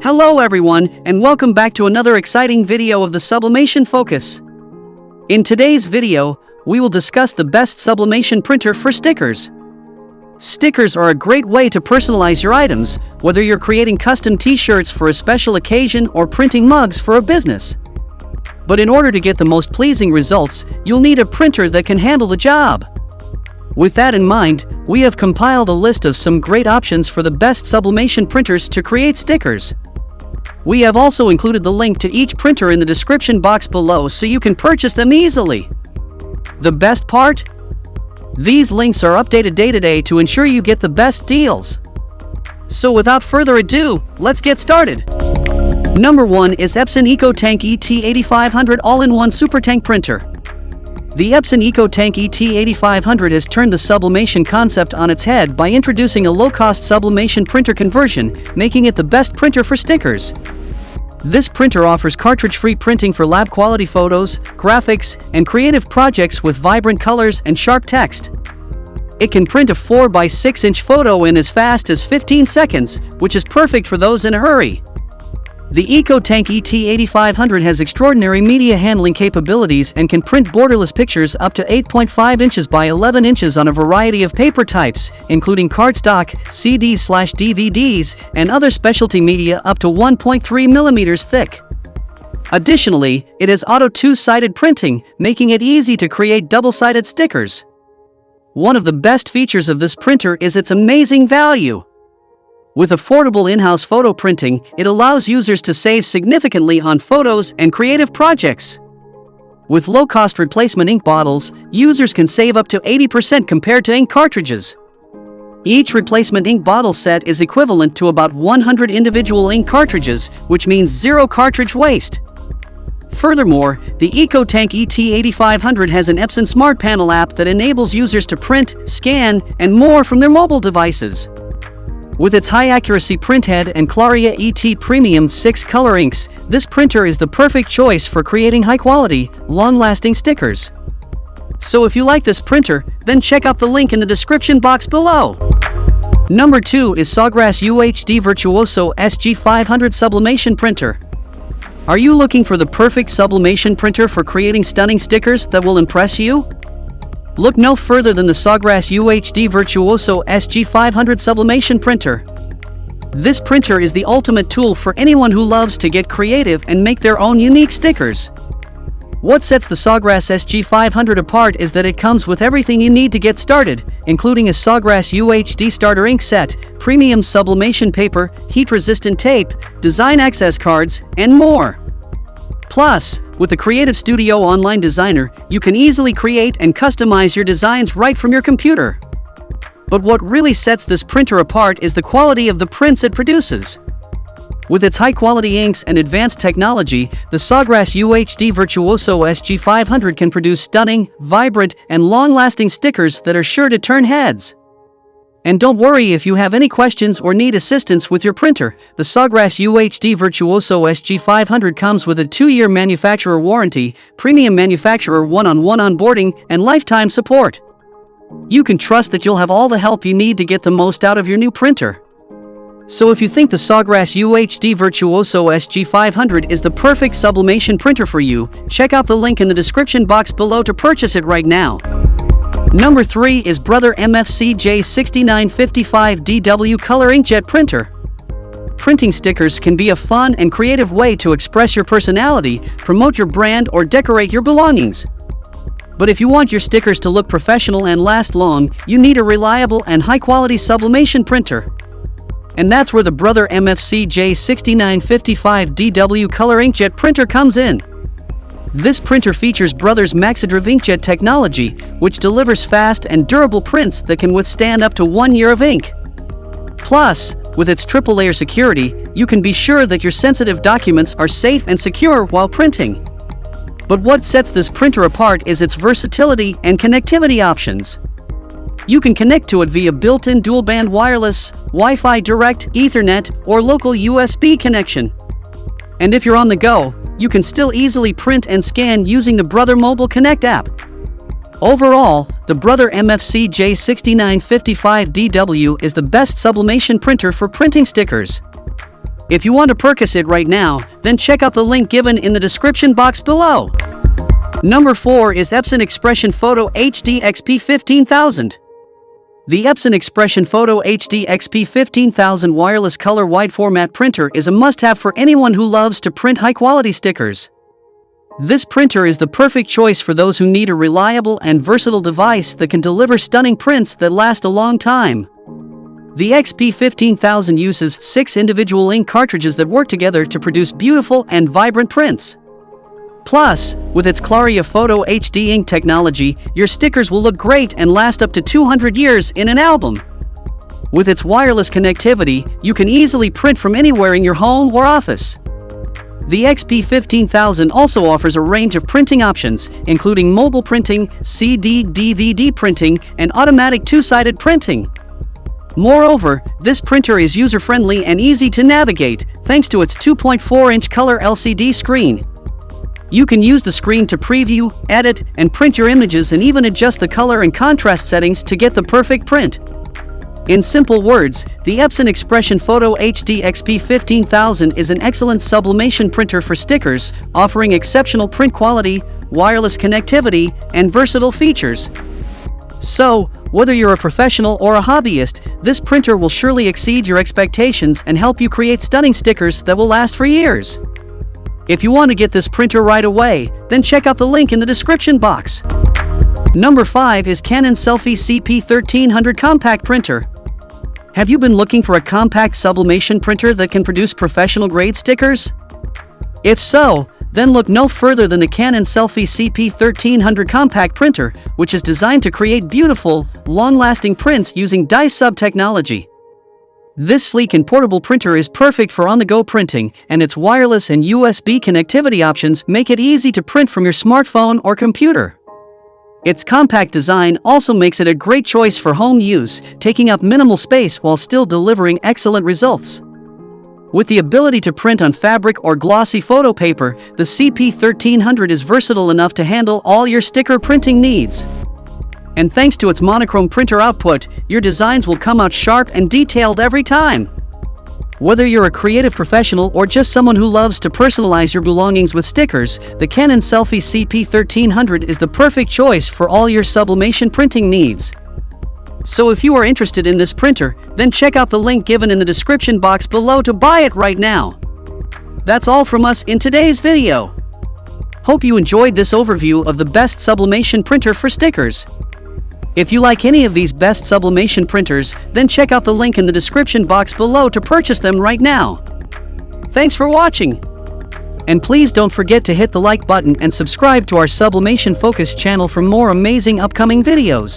Hello everyone, and welcome back to another exciting video of the Sublimation Focus. In today's video, we will discuss the best sublimation printer for stickers. Stickers are a great way to personalize your items, whether you're creating custom t-shirts for a special occasion or printing mugs for a business. But in order to get the most pleasing results, you'll need a printer that can handle the job. With that in mind, we have compiled a list of some great options for the best sublimation printers to create stickers. We have also included the link to each printer in the description box below so you can purchase them easily. The best part? These links are updated day to day to ensure you get the best deals. So without further ado, let's get started. Number 1 is Epson EcoTank ET8500 All-in-One Super Tank Printer. The Epson EcoTank ET8500 has turned the sublimation concept on its head by introducing a low-cost sublimation printer conversion, making it the best printer for stickers. This printer offers cartridge-free printing for lab-quality photos, graphics, and creative projects with vibrant colors and sharp text. It can print a 4x6-inch photo in as fast as 15 seconds, which is perfect for those in a hurry. The EcoTank ET8500 has extraordinary media handling capabilities and can print borderless pictures up to 8.5 inches by 11 inches on a variety of paper types, including cardstock, CDs/DVDs, and other specialty media up to 1.3 millimeters thick. Additionally, it has auto two-sided printing, making it easy to create double-sided stickers. One of the best features of this printer is its amazing value. With affordable in-house photo printing, it allows users to save significantly on photos and creative projects. With low-cost replacement ink bottles, users can save up to 80% compared to ink cartridges. Each replacement ink bottle set is equivalent to about 100 individual ink cartridges, which means zero cartridge waste. Furthermore, the EcoTank ET8500 has an Epson Smart Panel app that enables users to print, scan, and more from their mobile devices. With its high-accuracy printhead and Claria ET Premium 6-color inks, this printer is the perfect choice for creating high-quality, long-lasting stickers. So if you like this printer, then check out the link in the description box below. Number 2 is Sawgrass UHD Virtuoso SG500 Sublimation Printer. Are you looking for the perfect sublimation printer for creating stunning stickers that will impress you? Look no further than the Sawgrass UHD Virtuoso SG500 Sublimation Printer. This printer is the ultimate tool for anyone who loves to get creative and make their own unique stickers. What sets the Sawgrass SG500 apart is that it comes with everything you need to get started, including a Sawgrass UHD starter ink set, premium sublimation paper, heat-resistant tape, design access cards, and more. Plus, with the Creative Studio Online Designer, you can easily create and customize your designs right from your computer. But what really sets this printer apart is the quality of the prints it produces. With its high-quality inks and advanced technology, the Sawgrass UHD Virtuoso SG500 can produce stunning, vibrant, and long-lasting stickers that are sure to turn heads. And don't worry if you have any questions or need assistance with your printer, the Sawgrass UHD Virtuoso SG500 comes with a 2-year manufacturer warranty, premium manufacturer one-on-one onboarding, and lifetime support. You can trust that you'll have all the help you need to get the most out of your new printer. So if you think the Sawgrass UHD Virtuoso SG500 is the perfect sublimation printer for you, check out the link in the description box below to purchase it right now. Number 3 is Brother MFC J6955DW Color Inkjet Printer. Printing stickers can be a fun and creative way to express your personality, promote your brand, or decorate your belongings. But if you want your stickers to look professional and last long, you need a reliable and high-quality sublimation printer. And that's where the Brother MFC J6955DW Color Inkjet Printer comes in. This printer features Brother's Maxidrive inkjet technology, which delivers fast and durable prints that can withstand up to 1 year of ink. Plus, with its triple-layer security, you can be sure that your sensitive documents are safe and secure while printing. But what sets this printer apart is its versatility and connectivity options. You can connect to it via built-in dual-band wireless, Wi-Fi direct, Ethernet, or local USB connection. And if you're on the go, you can still easily print and scan using the Brother Mobile Connect app. Overall, the Brother MFC J6955DW is the best sublimation printer for printing stickers. If you want to purchase it right now, then check out the link given in the description box below. Number 4 is Epson Expression Photo HD XP 15000. The Epson Expression Photo HD XP 15000 wireless color wide format printer is a must-have for anyone who loves to print high-quality stickers. This printer is the perfect choice for those who need a reliable and versatile device that can deliver stunning prints that last a long time. The XP 15000 uses 6 individual ink cartridges that work together to produce beautiful and vibrant prints. Plus, with its Claria Photo HD ink technology, your stickers will look great and last up to 200 years in an album. With its wireless connectivity, you can easily print from anywhere in your home or office. The XP 15000 also offers a range of printing options, including mobile printing, CD/DVD printing, and automatic two-sided printing. Moreover, this printer is user-friendly and easy to navigate, thanks to its 2.4-inch color LCD screen. You can use the screen to preview, edit, and print your images and even adjust the color and contrast settings to get the perfect print. In simple words, the Epson Expression Photo HD XP 15000 is an excellent sublimation printer for stickers, offering exceptional print quality, wireless connectivity, and versatile features. So, whether you're a professional or a hobbyist, this printer will surely exceed your expectations and help you create stunning stickers that will last for years. If you want to get this printer right away, then check out the link in the description box. Number 5 is Canon SELPHY CP1300 Compact Printer. Have you been looking for a compact sublimation printer that can produce professional-grade stickers? If so, then look no further than the Canon SELPHY CP1300 Compact Printer, which is designed to create beautiful, long-lasting prints using dye-sub technology. This sleek and portable printer is perfect for on-the-go printing, and its wireless and USB connectivity options make it easy to print from your smartphone or computer. Its compact design also makes it a great choice for home use, taking up minimal space while still delivering excellent results. With the ability to print on fabric or glossy photo paper, the CP1300 is versatile enough to handle all your sticker printing needs. And thanks to its monochrome printer output, your designs will come out sharp and detailed every time. Whether you're a creative professional or just someone who loves to personalize your belongings with stickers, the Canon SELPHY CP1300 is the perfect choice for all your sublimation printing needs. So if you are interested in this printer, then check out the link given in the description box below to buy it right now. That's all from us in today's video. Hope you enjoyed this overview of the best sublimation printer for stickers. If you like any of these best sublimation printers, then check out the link in the description box below to purchase them right now. Thanks for watching! And please don't forget to hit the like button and subscribe to our Sublimation Focus channel for more amazing upcoming videos.